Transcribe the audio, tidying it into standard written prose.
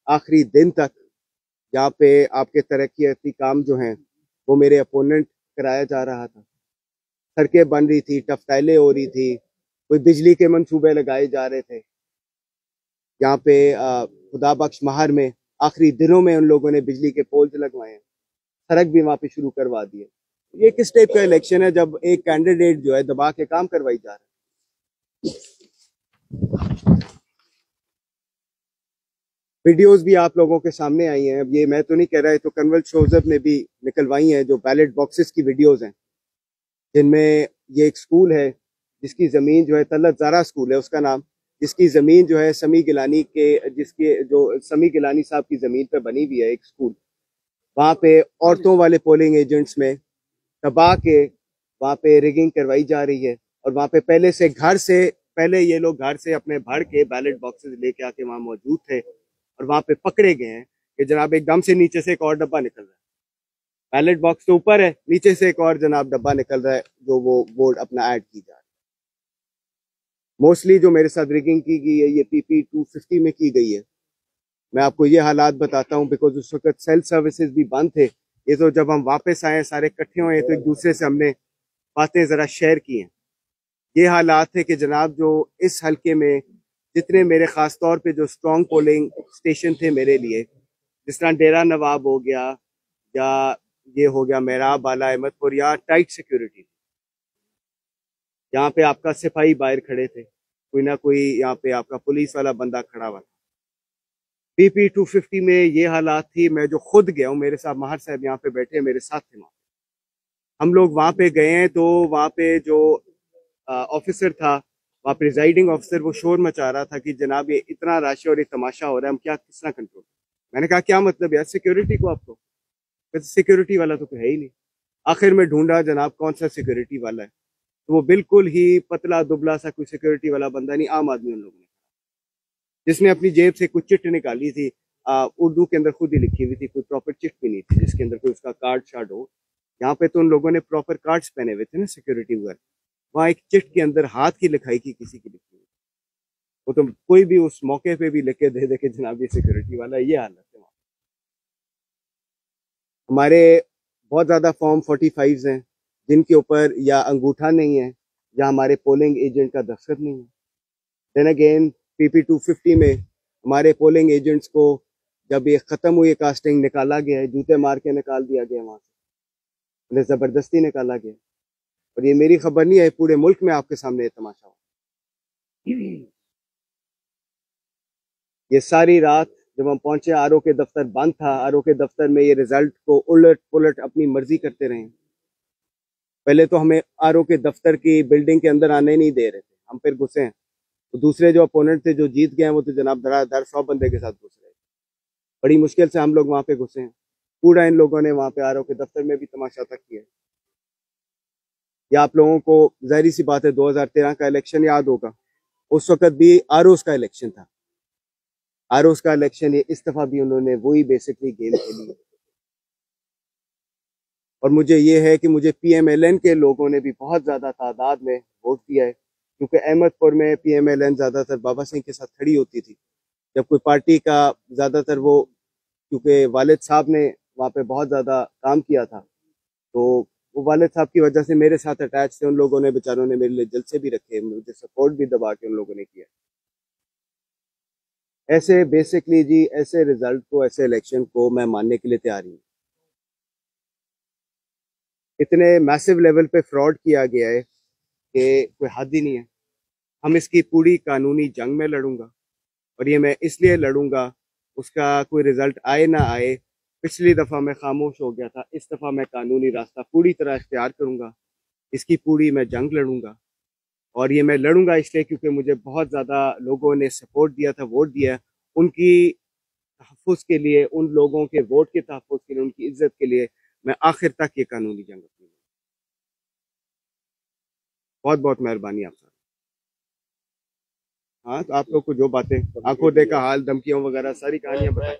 آخری دن تک جہاں پہ آپ کے ترقیاتی کام جو ہیں وہ میرے اپوننٹ کرایا جا رہا تھا. سڑکیں بن رہی تھی, ٹفٹائلیں ہو رہی تھی, کوئی بجلی کے منصوبے لگائے جا رہے تھے. یہاں پہ خدا بخش مہر میں آخری دنوں میں ان لوگوں نے بجلی کے پولز لگوائے ہیں, سڑک بھی وہاں پہ شروع کروا دی ہے. یہ کس ٹائپ کا الیکشن ہے جب ایک کینڈیڈیٹ جو ہے دبا کے کام کروائی جا رہا ہے. ویڈیوز بھی آپ لوگوں کے سامنے آئی ہیں. اب یہ میں تو نہیں کہہ رہا, تو کنول شوزب نے بھی نکلوائی ہیں جو بیلٹ باکسز کی ویڈیوز ہیں, جن میں یہ ایک سکول ہے جس کی زمین جو ہے طلعت زارا سکول ہے اس کا نام, جس کی زمین جو ہے سمی گیلانی سمی گیلانی صاحب کی زمین پہ بنی ہوئی ہے ایک سکول. وہاں پہ عورتوں والے پولنگ ایجنٹس میں دبا کے وہاں پہ ریگنگ کروائی جا رہی ہے, اور وہاں پہ پہلے یہ لوگ گھر سے اپنے بھر کے بیلٹ باکسز لے کے آ کے وہاں موجود تھے, اور وہاں پہ پکڑے گئے ہیں کہ جناب ایک دم سے نیچے سے ایک اور ڈبہ نکل رہا ہے. بیلٹ باکس تو اوپر ہے, نیچے سے ایک اور جناب ڈبہ نکل رہا ہے جو وہ ووٹ اپنا ایڈ کی جا رہی ہے. موسٹلی جو میرے ساتھ ریگنگ کی گئی ہے یہ PP 250 میں کی گئی ہے. میں آپ کو یہ حالات بتاتا ہوں بیکاز اس وقت سیل سروسز بھی بند تھے. یہ تو جب ہم واپس آئے سارے اکٹھے ہوئے تو ایک دوسرے سے ہم نے باتیں ذرا شیئر کی ہیں. یہ حالات تھے کہ جناب جو اس حلقے میں جتنے میرے خاص طور پہ جو اسٹرانگ پولنگ اسٹیشن تھے میرے لیے, جس طرح ڈیرہ نواب ہو گیا یا یہ ہو گیا میراب بالا احمد پور, یا ٹائٹ سیکیورٹی تھی. یہاں پہ آپ کا سپاہی باہر کھڑے تھے, کوئی نہ کوئی یہاں پہ آپ کا پولیس والا بندہ کھڑا ہوا تھا. PP 250 میں یہ حالات تھی. میں جو خود گیا ہوں, میرے ساتھ ماہر صاحب یہاں پہ بیٹھے میرے ساتھ تھے, ہم لوگ وہاں پہ گئے ہیں تو وہاں پہ جو آفیسر تھا, وہاں پریزائڈنگ آفیسر, وہ شور مچا رہا تھا کہ جناب یہ اتنا رش اور یہ تماشا ہو رہا ہے, ہم کس طرح کنٹرول. میں نے کہا کیا مطلب ہے سیکیورٹی کو آپ کو, سیکیورٹی والا تو کوئی ہے ہی نہیں. آخر میں ڈھونڈا جناب کون سا سیکیورٹی والا ہے, تو وہ بالکل ہی پتلا دبلا سا کوئی سیکیورٹی والا بندہ نہیں, عام آدمی ان لوگوں نے, جس نے اپنی جیب سے کچھ چٹ نکالی تھی, اردو کے اندر خود ہی لکھی ہوئی تھی, کوئی پراپر چٹ بھی نہیں تھی جس کے اندر کوئی اس کا کارڈ شارڈ ہو. یہاں پہ تو ان لوگوں نے پراپر کارڈز پہنے ہوئے تھے نا سیکیورٹی وغیرہ. وہاں ایک چٹ کے اندر ہاتھ کی لکھائی کی کسی کی لکھی ہوئی, وہ تو کوئی بھی اس موقع پہ بھی لکھ کے دے کہ جناب یہ سیکیورٹی والا ہے. یہ حالت ہے. ہمارے بہت زیادہ فارم 45 ہیں جن کے اوپر یا انگوٹھا نہیں ہے یا ہمارے پولنگ ایجنٹ کا دستخط نہیں ہے. دین اگین PP 250 میں ہمارے پولنگ ایجنٹس کو جب یہ ختم ہوئی کاسٹنگ, نکالا گیا ہے, جوتے مار کے نکال دیا گیا وہاں سے, انہیں زبردستی نکالا گیا. اور یہ میری خبر نہیں ہے, پورے ملک میں آپ کے سامنے یہ تماشا ہو. یہ ساری رات جب ہم پہنچے RO کے دفتر بند تھا, RO کے دفتر میں یہ رزلٹ کو الٹ پلٹ اپنی مرضی کرتے رہے. پہلے تو ہمیں RO کے دفتر کی بلڈنگ کے اندر آنے نہیں دے رہے تھے, ہم پھر گھسے ہیں. تو دوسرے جو اپوننٹ تھے جو جیت گئے ہیں وہ تو جناب دھڑا دھڑ 100 بندے کے ساتھ گھس رہے. بڑی مشکل سے ہم لوگ وہاں پہ گھسے ہیں. پورا ان لوگوں نے وہاں پہ RO کے دفتر میں بھی تماشا تک کیا. یا آپ لوگوں کو ظاہری سی بات ہے 2013 کا الیکشن یاد ہوگا, اس وقت بھی ROs کا الیکشن تھا. ROs کا الیکشن اس دفعہ بھی انہوں نے وہی بیسکلی گیم کھیلی ہے. اور مجھے یہ ہے کہ مجھے PMLN کے لوگوں نے بھی بہت زیادہ تعداد میں ووٹ دیا ہے, کیونکہ احمد پور میں PMLN زیادہ تر بابا سنگھ کے ساتھ کھڑی ہوتی تھی. جب کوئی پارٹی کا زیادہ تر وہ, کیونکہ والد صاحب نے وہاں پہ بہت زیادہ کام کیا تھا, تو وہ والد صاحب کی وجہ سے میرے ساتھ اٹیچ تھے. ان لوگوں نے بیچاروں نے میرے لیے جلسے بھی رکھے, مجھے سپورٹ بھی دبا کے ان لوگوں نے کیا. ایسے بیسکلی جی ایسے رزلٹ کو, ایسے الیکشن کو میں ماننے کے لیے تیار ہوں. اتنے میسو لیول پہ فراڈ کیا گیا ہے کہ کوئی حد ہی نہیں ہے. ہم اس کی پوری قانونی جنگ میں لڑوں گا, اور یہ میں اس لیے لڑوں گا, اس کا کوئی رزلٹ آئے نہ آئے. پچھلی دفعہ میں خاموش ہو گیا تھا, اس دفعہ میں قانونی راستہ پوری طرح اختیار کروں گا. اس کی پوری میں جنگ لڑوں گا, اور یہ میں لڑوں گا اس لیے کیونکہ مجھے بہت زیادہ لوگوں نے سپورٹ دیا تھا, ووٹ دیا. ان کی تحفظ کے لیے, ان لوگوں کے ووٹ کے تحفظ کے لیے, ان کی عزت کے لیے میں آخر تک یہ قانونی جنگ کروں گا. بہت بہت مہربانی آپ. ہاں, تو آپ لوگ کو جو باتیں, آنکھوں دیکھا حال, دھمکیوں وغیرہ ساری کہانیاں بتائیں.